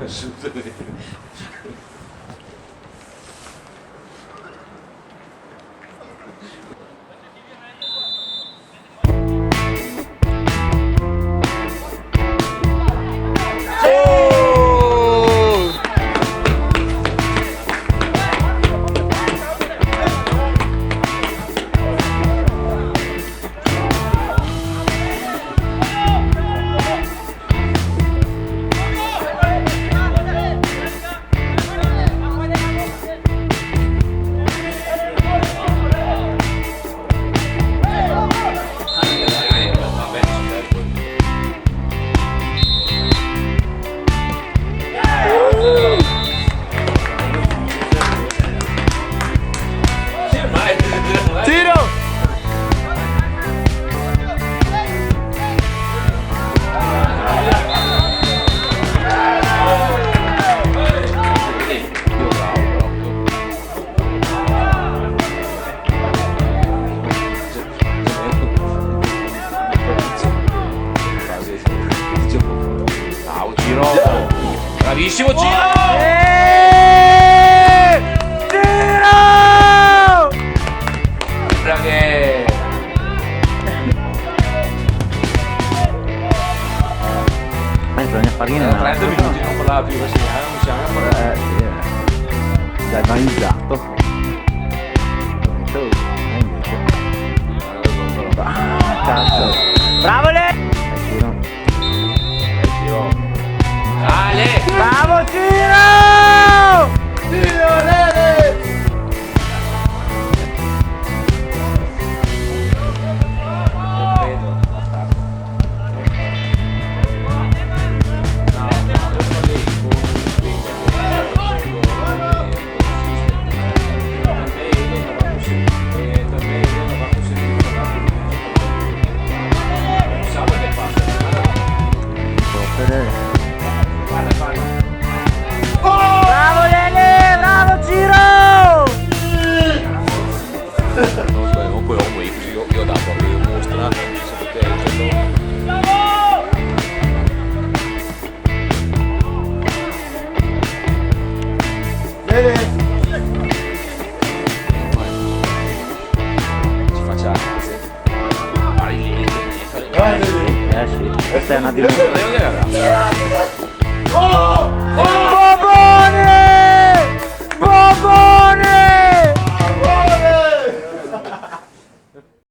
Assolutamente. Bravissimo Giro! Giro! Sembra che... Bisogna farina. 30 minuti non parlava più brasiliano, non siamo ancora... Sì. Dai, vanizzato. Cazzo. Bravo Le! Ale! Bravo Ciro! Dio Lele! Bravo Lele! Bravo Ciro! Comunque ho io ho dato proprio mostra, ci faccia fare il Sì, questa è una dimostrazione.